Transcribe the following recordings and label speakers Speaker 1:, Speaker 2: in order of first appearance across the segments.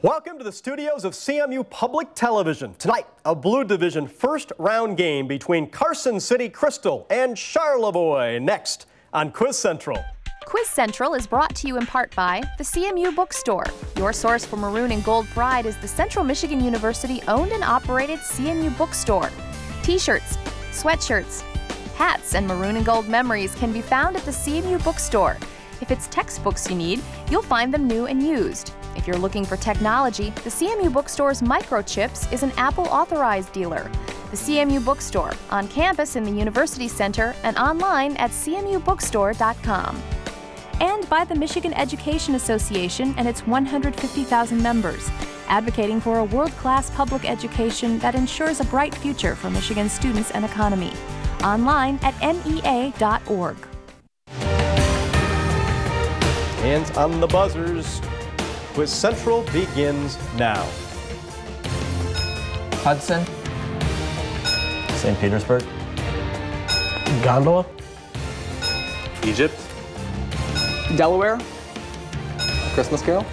Speaker 1: Welcome to the studios of CMU Public Television. Tonight, a Blue Division first round game between Carson City Crystal and Charlevoix. Next on Quiz Central.
Speaker 2: Quiz Central is brought to you in part by the CMU Bookstore. Your source for maroon and gold pride is the Central Michigan University owned and operated CMU Bookstore. T-shirts, sweatshirts, hats, and maroon and gold memories can be found at the CMU Bookstore. If it's textbooks you need, you'll find them new and used. If you're looking for technology, the CMU Bookstore's Microchips is an Apple authorized dealer. The CMU Bookstore, on campus in the University Center and online at cmubookstore.com. And by the Michigan Education Association and its 150,000 members, advocating for a world-class public education that ensures a bright future for Michigan students and economy. Online at mea.org.
Speaker 1: Hands on the buzzers. Quiz Central begins now.
Speaker 3: Hudson.
Speaker 4: St. Petersburg.
Speaker 5: Gondola.
Speaker 4: Egypt.
Speaker 3: Delaware. Christmas Carol.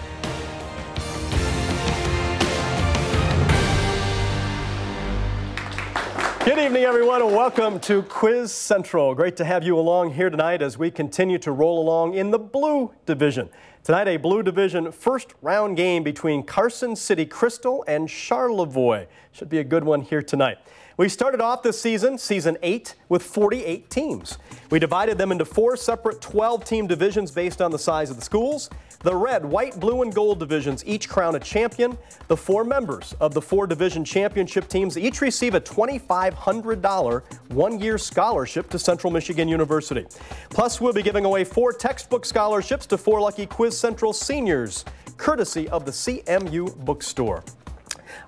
Speaker 1: Good evening, everyone, and welcome to Quiz Central. Great to have you along here tonight as we continue to roll along in the Blue Division. Tonight, a Blue Division first round game between Carson City Crystal and Charlevoix. Should be a good one here tonight. We started off this season, Season 8, with 48 teams. We divided them into 4 separate 12-team divisions based on the size of the schools. The red, white, blue, and gold divisions each crown a champion. The 4 members of the 4 division championship teams each receive a $2,500 one-year scholarship to Central Michigan University. Plus, we'll be giving away 4 textbook scholarships to 4 lucky Quiz Central seniors, courtesy of the CMU Bookstore.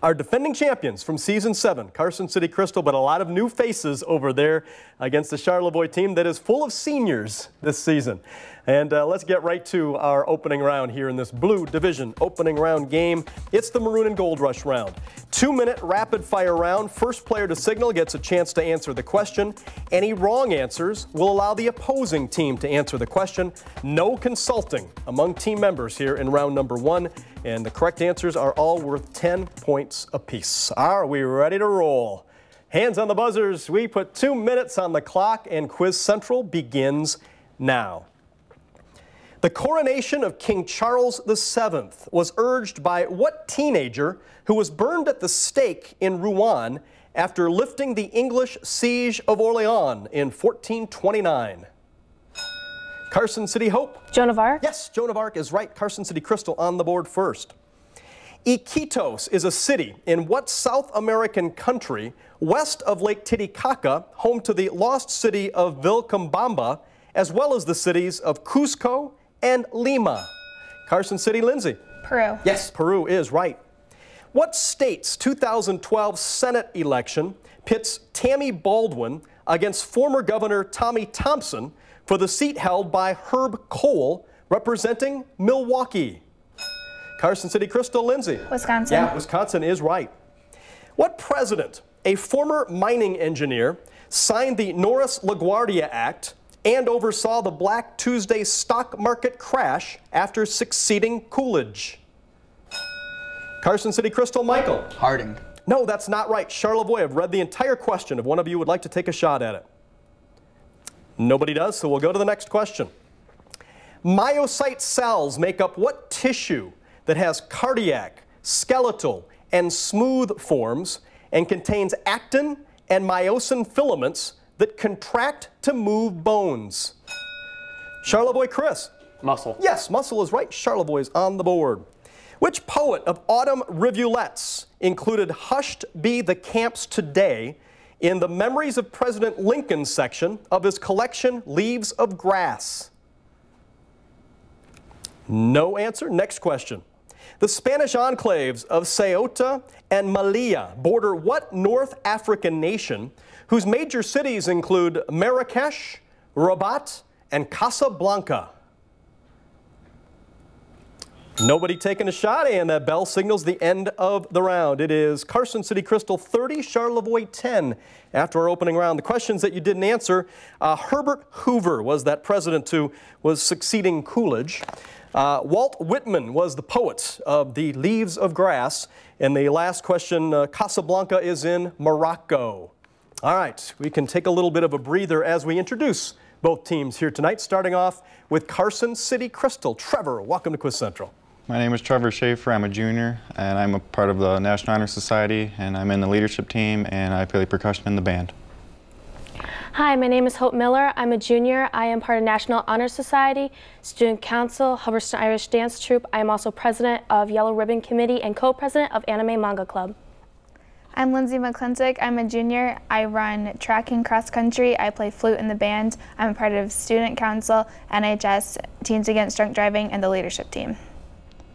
Speaker 1: Our defending champions from Season 7, Carson City Crystal, but a lot of new faces over there against the Charlevoix team that is full of seniors this season. And let's get right to our opening round here in this Blue Division opening round game. It's the Maroon and Gold Rush round. 2-minute rapid-fire round. First player to signal gets a chance to answer the question. Any wrong answers will allow the opposing team to answer the question. No consulting among team members here in round number 1. And the correct answers are all worth 10 points apiece. Are we ready to roll? Hands on the buzzers. We put 2 minutes on the clock, and Quiz Central begins now. The coronation of King Charles VII was urged by what teenager who was burned at the stake in Rouen after lifting the English siege of Orleans in 1429? Carson City Hope.
Speaker 2: Joan of Arc?
Speaker 1: Yes, Joan of Arc is right. Carson City Crystal on the board first. Iquitos is a city in what South American country west of Lake Titicaca, home to the lost city of Vilcabamba, as well as the cities of Cusco and Lima? Carson City, Lindsay.
Speaker 2: Peru.
Speaker 1: Yes, Peru is right. What state's 2012 Senate election pits Tammy Baldwin against former Governor Tommy Thompson for the seat held by Herb Cole, representing Milwaukee? Carson City Crystal, Lindsay.
Speaker 2: Wisconsin.
Speaker 1: Yeah, Wisconsin is right. What president, a former mining engineer, signed the Norris-LaGuardia Act and oversaw the Black Tuesday stock market crash after succeeding Coolidge? Carson City Crystal, Michael.
Speaker 3: Harding.
Speaker 1: No, that's not right. Charlevoix, I've read the entire question. If one of you would like to take a shot at it. Nobody does, so we'll go to the next question. Myocyte cells make up what tissue that has cardiac, skeletal, and smooth forms and contains actin and myosin filaments that contract to move bones? Charlevoix, Chris.
Speaker 4: Muscle.
Speaker 1: Yes, muscle is right. Charlevoix is on the board. Which poet of autumn rivulets included "Hushed Be the Camps Today" in the Memories of President Lincoln section of his collection Leaves of Grass? No answer. Next question. The Spanish enclaves of Ceuta and Melilla border what North African nation whose major cities include Marrakesh, Rabat, and Casablanca? Nobody taking a shot, and that bell signals the end of the round. It is Carson City Crystal 30, Charlevoix 10 after our opening round. The questions that you didn't answer, Herbert Hoover was that president who was succeeding Coolidge. Walt Whitman was the poet of The Leaves of Grass. And the last question, Casablanca is in Morocco. All right, we can take a little bit of a breather as we introduce both teams here tonight, starting off with Carson City Crystal. Trevor, welcome to Quiz Central.
Speaker 6: My name is Trevor Schaefer. I'm a junior, and I'm a part of the National Honor Society, and I'm in the leadership team, and I play percussion in the band.
Speaker 7: Hi, my name is Hope Miller. I'm a junior. I am part of National Honor Society, Student Council, Hubbardston Irish Dance Troupe. I am also president of Yellow Ribbon Committee and co-president of Anime Manga Club.
Speaker 8: I'm Lindsay McClintock. I'm a junior. I run track and cross country. I play flute in the band. I'm a part of Student Council, NHS, Teens Against Drunk Driving, and the leadership team.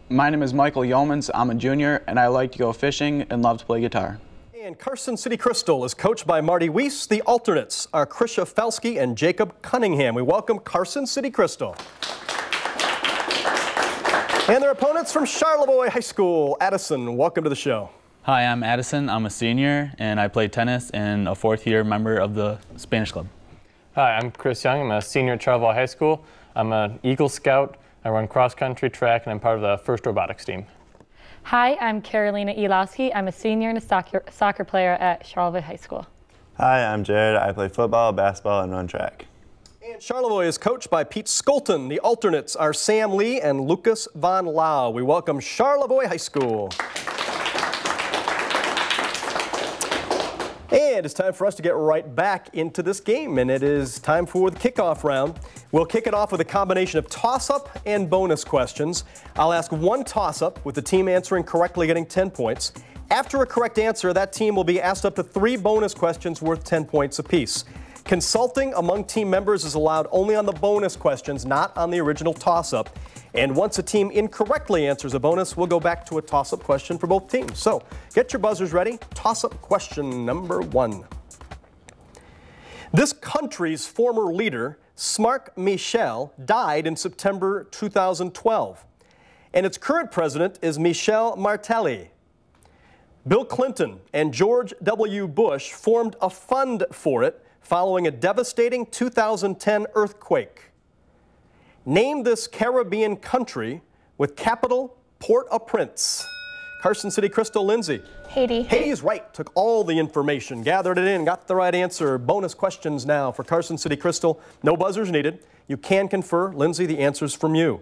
Speaker 9: My name is Michael Yeomans. I'm a junior, and I like to go fishing and love to play guitar.
Speaker 1: And Carson City Crystal is coached by Marty Weiss. The alternates are Krisha Felsky and Jacob Cunningham. We welcome Carson City Crystal. And their opponents from Charlevoix High School. Addison, welcome to the show.
Speaker 10: Hi, I'm Addison. I'm a senior, and I play tennis and a fourth-year member of the Spanish Club.
Speaker 11: Hi, I'm Chris Young. I'm a senior at Charlevoix High School. I'm an Eagle Scout. I run cross-country track, and I'm part of the first robotics team.
Speaker 12: Hi, I'm Carolina Elowski. I'm a senior and a soccer player at Charlevoix High School.
Speaker 13: Hi, I'm Jared. I play football, basketball, and run track.
Speaker 1: And Charlevoix is coached by Pete Skolton. The alternates are Sam Lee and Lucas Von Lau. We welcome Charlevoix High School. And it's time for us to get right back into this game, and it is time for the kickoff round. We'll kick it off with a combination of toss-up and bonus questions. I'll ask one toss-up with the team answering correctly, getting 10 points. After a correct answer, that team will be asked up to 3 bonus questions worth 10 points apiece. Consulting among team members is allowed only on the bonus questions, not on the original toss-up. And once a team incorrectly answers a bonus, we'll go back to a toss-up question for both teams. So get your buzzers ready. Toss-up question number 1. This country's former leader, Smark Michel, died in September 2012. And its current president is Michel Martelly. Bill Clinton and George W. Bush formed a fund for it following a devastating 2010 earthquake. Name this Caribbean country with capital Port-au-Prince. Carson City Crystal, Lindsay.
Speaker 8: Haiti.
Speaker 1: Haiti is right. Took all the information, gathered it in, got the right answer. Bonus questions now for Carson City Crystal. No buzzers needed. You can confer. Lindsay, the answer's from you.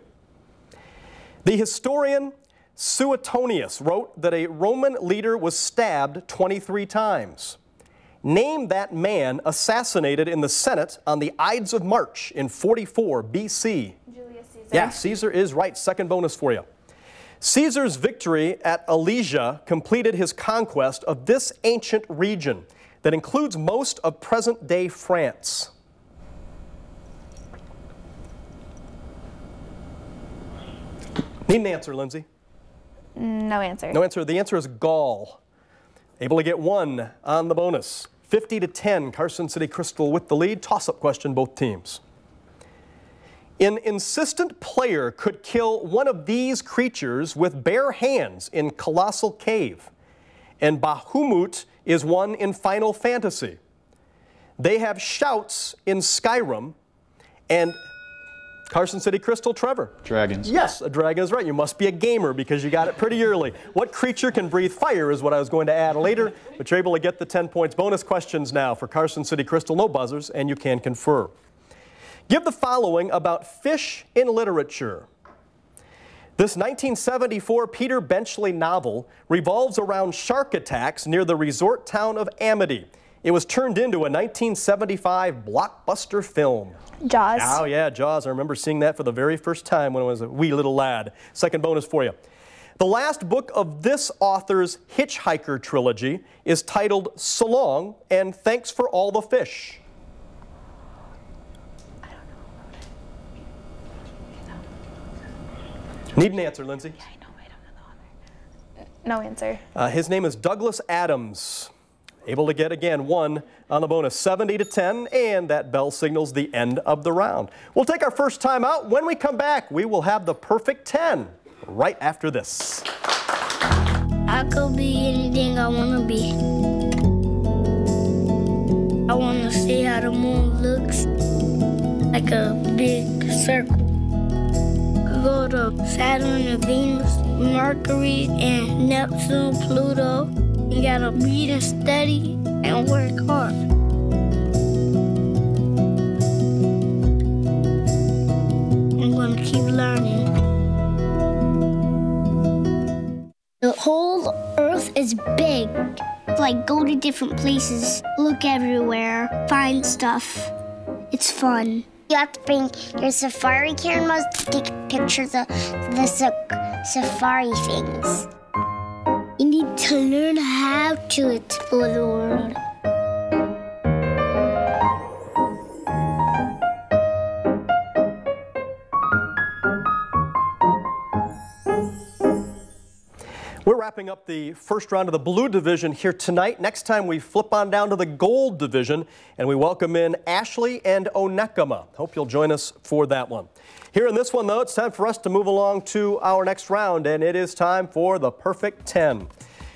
Speaker 1: The historian Suetonius wrote that a Roman leader was stabbed 23 times. Name that man assassinated in the Senate on the Ides of March in 44 BC.
Speaker 8: Julius Caesar.
Speaker 1: Yeah, Caesar is right. Second bonus for you. Caesar's victory at Alesia completed his conquest of this ancient region that includes most of present-day France. Need an answer, Lindsay?
Speaker 8: No answer.
Speaker 1: No answer. The answer is Gaul. Able to get 1 on the bonus. 50-10, Carson City Crystal with the lead. Toss-up question, both teams. An insistent player could kill one of these creatures with bare hands in Colossal Cave, and Bahamut is one in Final Fantasy. They have shouts in Skyrim, and Carson City Crystal, Trevor.
Speaker 6: Dragons.
Speaker 1: Yes, a dragon is right. You must be a gamer because you got it pretty early. What creature can breathe fire is what I was going to add later, but you're able to get the 10 points. Bonus questions now for Carson City Crystal. No buzzers, and you can confer. Give the following about fish in literature. This 1974 Peter Benchley novel revolves around shark attacks near the resort town of Amity. It was turned into a 1975 blockbuster film.
Speaker 8: Jaws.
Speaker 1: Oh, yeah, Jaws. I remember seeing that for the very first time when I was a wee little lad. Second bonus for you. The last book of this author's Hitchhiker trilogy is titled So Long and Thanks for All the Fish. Need an answer, Lindsay?
Speaker 8: Yeah, I know. I don't know the author. No answer.
Speaker 1: His name is Douglas Adams. Able to get, again, 1 on the bonus, 70-10, and that bell signals the end of the round. We'll take our first time out. When we come back, we will have the perfect 10 right after this.
Speaker 14: I could be anything I want to be. I want to see how the moon looks, like a big circle. Could go to Saturn and Venus, Mercury and Neptune, Pluto. You gotta read and study and work hard. I'm gonna keep learning. The whole Earth is big. Like, go to different places, look everywhere, find stuff. It's fun. You have to bring your safari cameras to take pictures of the safari things. You need to learn how to explore the world.
Speaker 1: We're wrapping up the first round of the blue division here tonight. Next time we flip on down to the gold division and we welcome in Ashley and Onekama. Hope you'll join us for that one. Here in this one, though, it's time for us to move along to our next round, and it is time for the Perfect 10.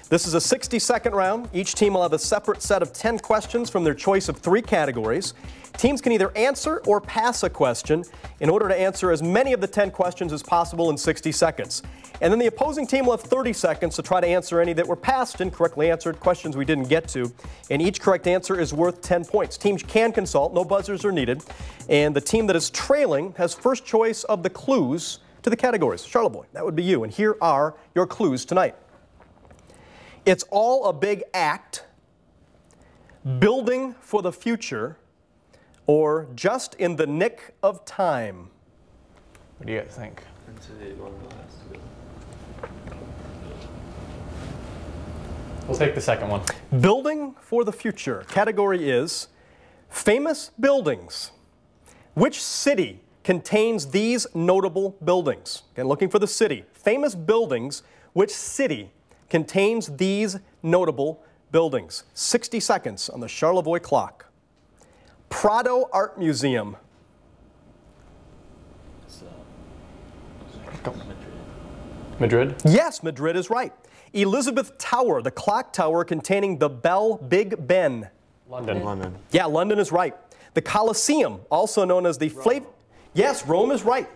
Speaker 1: This is a 60-second round. Each team will have a separate set of 10 questions from their choice of 3 categories. Teams can either answer or pass a question in order to answer as many of the 10 questions as possible in 60 seconds. And then the opposing team will have 30 seconds to try to answer any that were passed and correctly answered questions we didn't get to. And each correct answer is worth 10 points. Teams can consult, no buzzers are needed. And the team that is trailing has first choice of the clues to the categories. Charlevoix, that would be you. And here are your clues tonight. It's all a big act, building for the future, or just in the nick of time.
Speaker 11: What do you guys think? We'll take the second one.
Speaker 1: Building for the future. Category is famous buildings. Which city contains these notable buildings? Again, looking for the city. Famous buildings. Which city contains these notable buildings? 60 seconds on the Charlevoix clock. Prado Art Museum.
Speaker 11: Madrid?
Speaker 1: Yes, Madrid is right. Elizabeth Tower, the clock tower containing the bell Big Ben.
Speaker 11: London.
Speaker 13: London.
Speaker 1: Yeah, London is right. The Colosseum, also known as the Flav... Yes, Rome is right.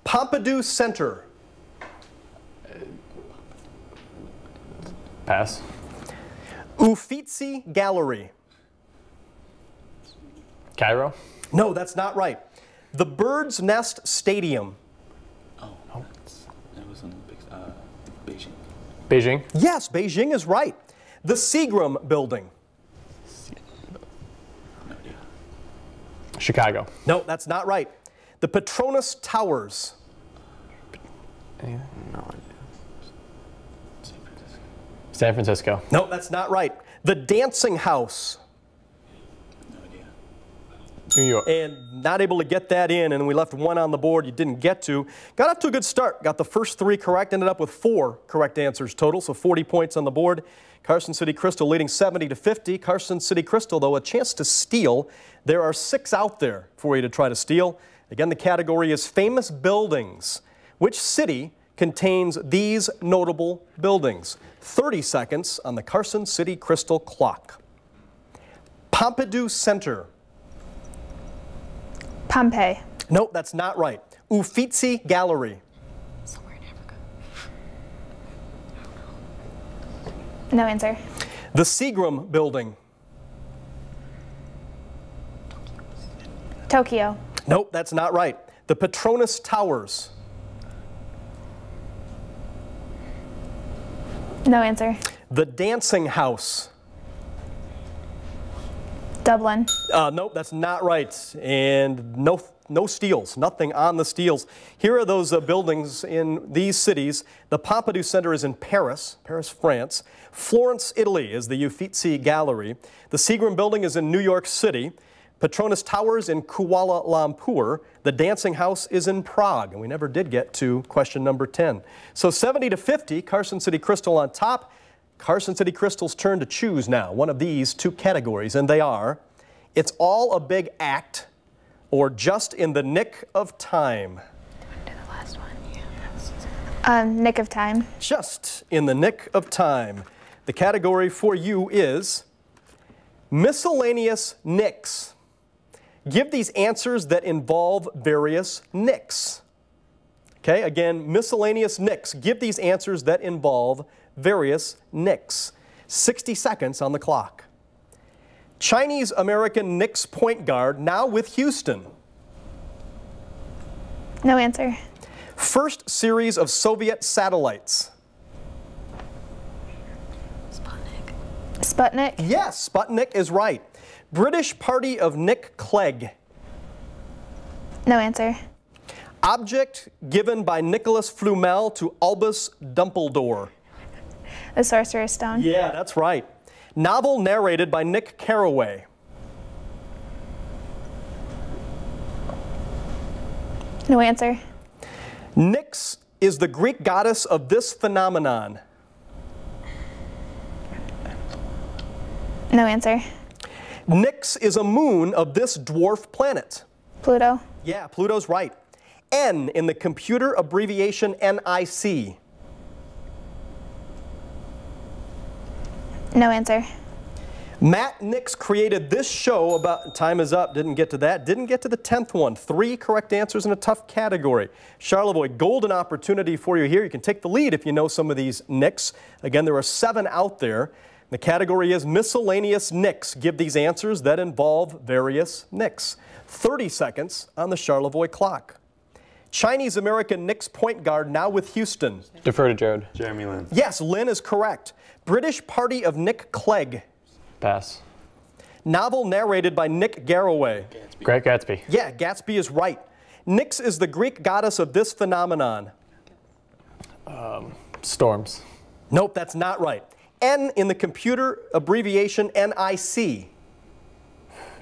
Speaker 1: Pompidou Center.
Speaker 11: Pass.
Speaker 1: Uffizi Gallery.
Speaker 11: Cairo?
Speaker 1: No, that's not right. The Bird's Nest Stadium.
Speaker 10: Oh, that was in Beijing.
Speaker 11: Beijing?
Speaker 1: Yes, Beijing is right. The Seagram Building.
Speaker 11: Chicago.
Speaker 1: No, that's not right. The Petronas Towers.
Speaker 13: No idea.
Speaker 11: San Francisco.
Speaker 1: No, that's not right. The Dancing House.
Speaker 11: New York.
Speaker 1: And not able to get that in, and we left one on the board you didn't get to. Got off to a good start. Got the first 3 correct, ended up with 4 correct answers total, so 40 points on the board. Carson City Crystal leading 70-50. Carson City Crystal, though, a chance to steal. There are 6 out there for you to try to steal. Again, the category is famous buildings. Which city contains these notable buildings? 30 seconds on the Carson City Crystal clock. Pompidou Center.
Speaker 8: Pompeii.
Speaker 1: Nope, that's not right. Uffizi Gallery.
Speaker 2: Somewhere in Africa.
Speaker 8: No answer.
Speaker 1: The Seagram Building.
Speaker 8: Tokyo.
Speaker 1: Nope, that's not right. The Petronas Towers.
Speaker 8: No answer.
Speaker 1: The Dancing House.
Speaker 8: Dublin.
Speaker 1: Nope, that's not right. And no steals, nothing on the steals. Here are those buildings in these cities. The Pompidou Center is in Paris, France. Florence, Italy is the Uffizi Gallery. The Seagram Building is in New York City. Petronas Towers in Kuala Lumpur. The Dancing House is in Prague. And we never did get to question number 10. So 70-50, Carson City Crystal on top. Carson City Crystal's turn to choose now one of these 2 categories, and they are It's All a Big Act or Just in the Nick of Time.
Speaker 2: Do the last one, yeah.
Speaker 8: Nick of time.
Speaker 1: Just in the nick of time. The category for you is miscellaneous nicks. Give these answers that involve various nicks. Okay, again, miscellaneous nicks. Give these answers that involve various nicks. 60 seconds on the clock. Chinese-American Knicks point guard, now with Houston.
Speaker 8: No answer.
Speaker 1: First series of Soviet satellites.
Speaker 8: Sputnik.
Speaker 1: Yes, Sputnik is right. British party of Nick Clegg.
Speaker 8: No answer.
Speaker 1: Object given by Nicholas Flamel to Albus Dumbledore.
Speaker 8: The Sorcerer's Stone.
Speaker 1: Yeah, that's right. Novel narrated by Nick Carraway.
Speaker 8: No answer.
Speaker 1: Nyx is the Greek goddess of this phenomenon.
Speaker 8: No answer.
Speaker 1: Nyx is a moon of this dwarf planet.
Speaker 8: Pluto.
Speaker 1: Yeah, Pluto's right. N in the computer abbreviation NIC.
Speaker 8: No answer.
Speaker 1: Matt Nix created this show about, time is up, didn't get to that, didn't get to the 10th one. 3 correct answers in a tough category. Charlevoix, golden opportunity for you here. You can take the lead if you know some of these nicks. Again, there are 7 out there. The category is miscellaneous nicks. Give these answers that involve various nicks. 30 seconds on the Charlevoix clock. Chinese-American Knicks point guard, now with Houston.
Speaker 11: Defer to Jared.
Speaker 13: Jeremy Lin.
Speaker 1: Yes, Lin is correct. British party of Nick Clegg.
Speaker 11: Pass.
Speaker 1: Novel narrated by Nick Garraway.
Speaker 11: Great Gatsby.
Speaker 1: Yeah, Gatsby is right. Nyx is the Greek goddess of this phenomenon.
Speaker 11: Storms.
Speaker 1: Nope, that's not right. N in the computer abbreviation NIC.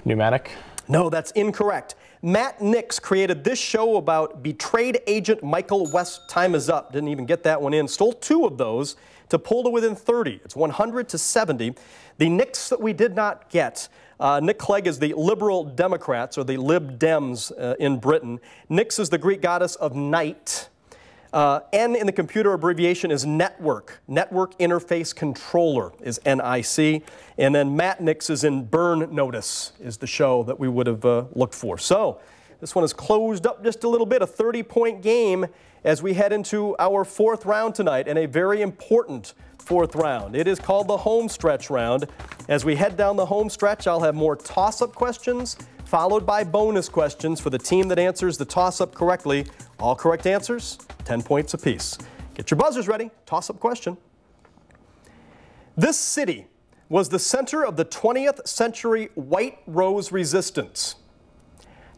Speaker 11: Pneumatic.
Speaker 1: No, that's incorrect. Matt Nix created this show about betrayed agent Michael West. Time is up. Didn't even get that one in. Stole 2 of those to pull to within 30. It's 100 to 70. The Knicks that we did not get. Nick Clegg is the Liberal Democrats, or the Lib Dems in Britain. Nyx is the Greek goddess of night. N in the computer abbreviation is network. Network Interface Controller is NIC. And then Matt Nix is in Burn Notice is the show that we would have looked for. So this one is closed up just a little bit, a 30-point game as we head into our 4th round tonight, and a very important 4th round. It is called the home stretch round. As we head down the home stretch, I'll have more toss-up questions, followed by bonus questions for the team that answers the toss-up correctly. All correct answers, 10 points apiece. Get your buzzers ready. Toss-up question. This city was the center of the 20th century White Rose Resistance.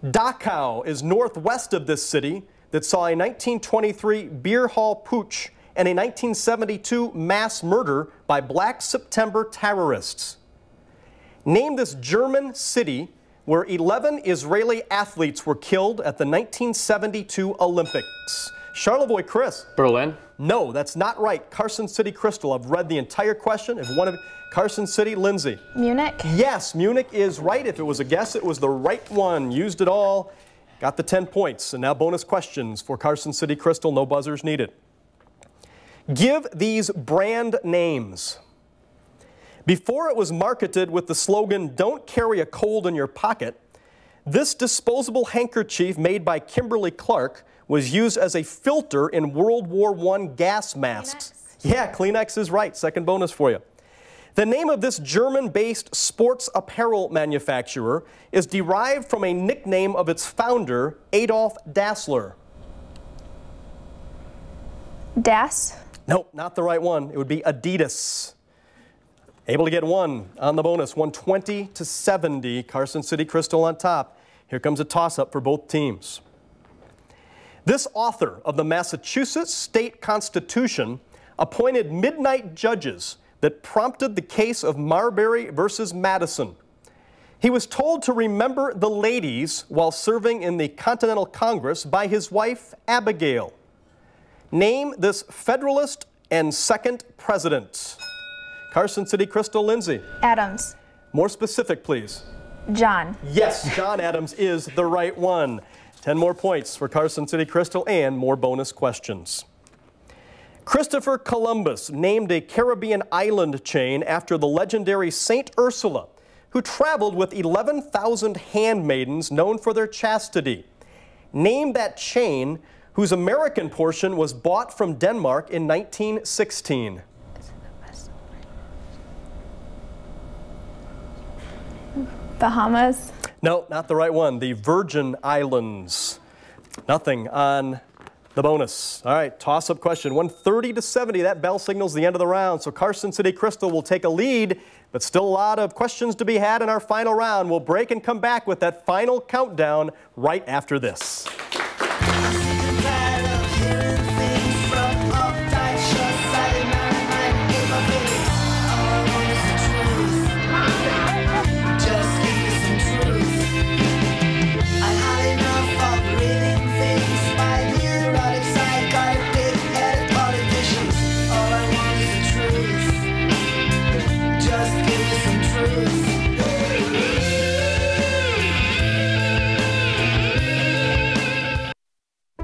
Speaker 1: Dachau is northwest of this city that saw a 1923 beer hall putsch and a 1972 mass murder by Black September terrorists. Name this German city where 11 Israeli athletes were killed at the 1972 Olympics. Charlevoix, Chris.
Speaker 11: Berlin.
Speaker 1: No, that's not right. Carson City, Crystal. I've read the entire question. If one of Carson City, Lindsay.
Speaker 8: Munich.
Speaker 1: Yes, Munich is right. If it was a guess, it was the right one. Used it all. Got the 10 points. And now bonus questions for Carson City, Crystal. No buzzers needed. Give these brand names. Before it was marketed with the slogan, "Don't carry a cold in your pocket," this disposable handkerchief made by Kimberly-Clark was used as a filter in World War I gas masks. Kleenex? Yeah, Kleenex is right. Second bonus for you. The name of this German-based sports apparel manufacturer is derived from a nickname of its founder, Adolf Dassler.
Speaker 8: Das?
Speaker 1: Nope, not the right one. It would be Adidas. Able to get 1 on the bonus, 120 to 70. Carson City, Crystal on top. Here comes a toss-up for both teams. This author of the Massachusetts State Constitution appointed midnight judges that prompted the case of Marbury versus Madison. He was told to remember the ladies while serving in the Continental Congress by his wife, Abigail. Name this Federalist and second president. Carson City, Crystal, Lindsay.
Speaker 8: Adams.
Speaker 1: More specific, please.
Speaker 8: John.
Speaker 1: Yes, John Adams is the right one. 10 more points for Carson City, Crystal, and more bonus questions. Christopher Columbus named a Caribbean island chain after the legendary Saint Ursula, who traveled with 11,000 handmaidens known for their chastity. Name that chain whose American portion was bought from Denmark in 1916.
Speaker 8: Bahamas.
Speaker 1: No, not the right one. The Virgin Islands. Nothing on the bonus. All right, toss-up question. 130 to 70. That bell signals the end of the round. So Carson City Crystal will take a lead, but still a lot of questions to be had in our final round. We'll break and come back with that final countdown right after this.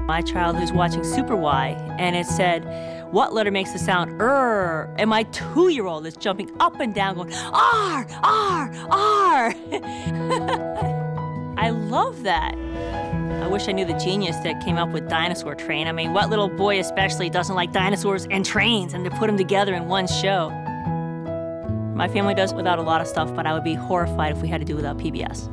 Speaker 15: My child who's watching Super Y, and it said, what letter makes the sound R? And my 2-year-old is jumping up and down going, R, R, R. I love that. I wish I knew the genius that came up with Dinosaur Train. I mean, what little boy especially doesn't like dinosaurs and trains and to put them together in one show? My family does without a lot of stuff, but I would be horrified if we had to do without PBS.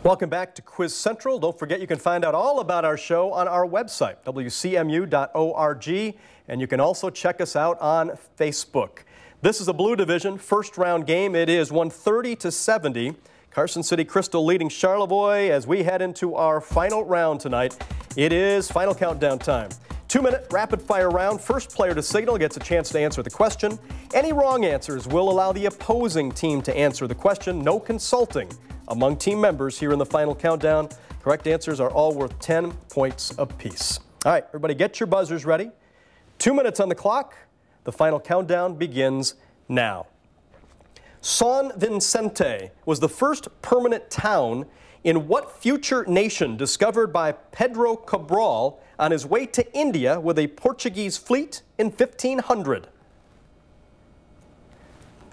Speaker 1: Welcome back to Quiz Central. Don't forget you can find out all about our show on our website, WCMU.org, and you can also check us out on Facebook. This is a Blue Division first round game. It is 130 to 70. Carson City Crystal leading Charlevoix as we head into our final round tonight. It is final countdown time. 2-minute rapid fire round. First player to signal gets a chance to answer the question. Any wrong answers will allow the opposing team to answer the question. No consulting among team members here in the final countdown. Correct answers are all worth 10 points apiece. All right, everybody get your buzzers ready. 2 minutes on the clock. The final countdown begins now. San Vicente was the first permanent town in what future nation discovered by Pedro Cabral on his way to India with a Portuguese fleet in 1500?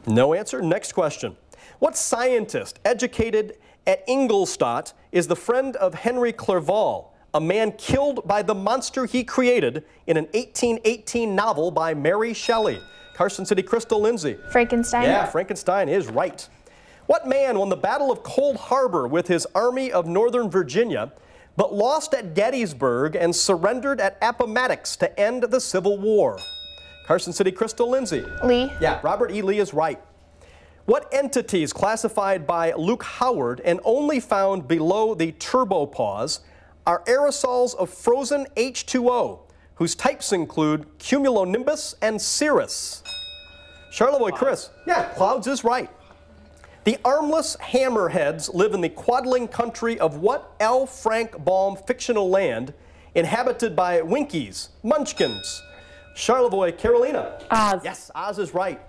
Speaker 1: No answer. Next question. What scientist educated at Ingolstadt is the friend of Henry Clerval, a man killed by the monster he created in an 1818 novel by Mary Shelley? Carson City Crystal, Lindsay.
Speaker 8: Frankenstein.
Speaker 1: Yeah, Frankenstein is right. What man won the Battle of Cold Harbor with his Army of Northern Virginia, but lost at Gettysburg and surrendered at Appomattox to end the Civil War? Carson City Crystal, Lindsay.
Speaker 8: Lee.
Speaker 1: Yeah, Robert E. Lee is right. What entities classified by Luke Howard and only found below the turbopause are aerosols of frozen H2O, whose types include cumulonimbus and cirrus? Charlevoix, Chris. Yeah, clouds is right. The armless hammerheads live in the quadling country of what L. Frank Baum fictional land inhabited by Winkies, Munchkins? Charlevoix, Carolina.
Speaker 12: Oz.
Speaker 1: Yes, Oz is right.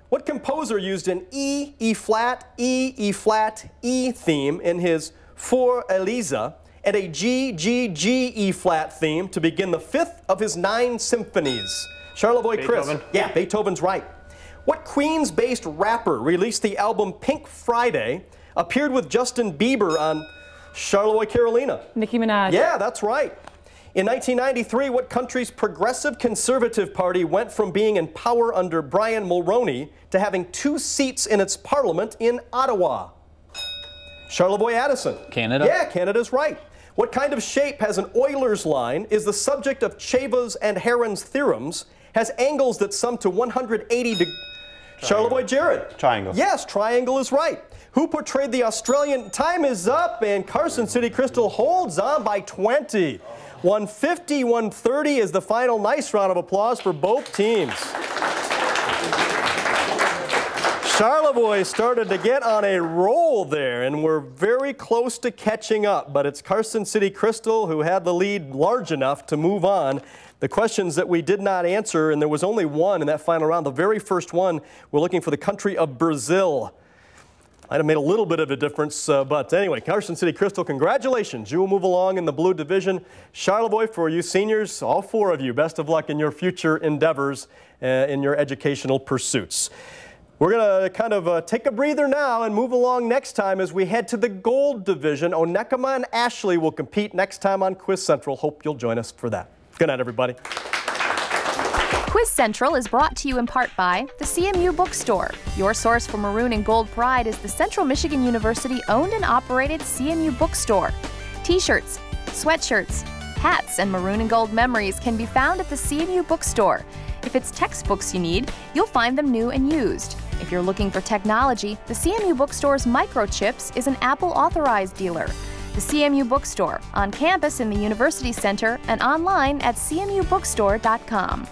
Speaker 1: What composer used an E, E-flat, E, E-flat, E theme in his For Elisa and a G, G, G, E-flat theme to begin the fifth of his 9 symphonies? Charlevoix, Chris. Yeah, Beethoven's right. What Queens-based rapper released the album Pink Friday, appeared with Justin Bieber on Charlevoix, Carolina?
Speaker 12: Nicki Minaj.
Speaker 1: Yeah, that's right. In 1993, what country's Progressive Conservative Party went from being in power under Brian Mulroney to having 2 seats in its parliament in Ottawa? Charlevoix, Addison.
Speaker 10: Canada.
Speaker 1: Yeah, Canada's right. What kind of shape has an Euler's line, is the subject of Cheva's and Heron's theorems, has angles that sum to 180 degrees? Charlevoix, Jared.
Speaker 13: Triangle.
Speaker 1: Yes, triangle is right. Who portrayed the Australian? Time is up, and Carson City Crystal holds on by 20. 150, 130 is the final. Nice round of applause for both teams. Charlevoix started to get on a roll there, and we're very close to catching up, but it's Carson City Crystal who had the lead large enough to move on. The questions that we did not answer, and there was only one in that final round, the very first one, we're looking for the country of Brazil. Might have made a little bit of a difference, but anyway, Carson City Crystal, congratulations. You will move along in the blue division. Charlevoix, for you seniors, all 4 of you, best of luck in your future endeavors, in your educational pursuits. We're going to kind of take a breather now and move along next time as we head to the gold division. Onekama and Ashley will compete next time on Quiz Central. Hope you'll join us for that. Good night, everybody.
Speaker 2: Quiz Central is brought to you in part by the CMU Bookstore. Your source for maroon and gold pride is the Central Michigan University owned and operated CMU Bookstore. T-shirts, sweatshirts, hats, and maroon and gold memories can be found at the CMU Bookstore. If it's textbooks you need, you'll find them new and used. If you're looking for technology, the CMU Bookstore's Microchips is an Apple authorized dealer. The CMU Bookstore, on campus in the University Center and online at cmubookstore.com.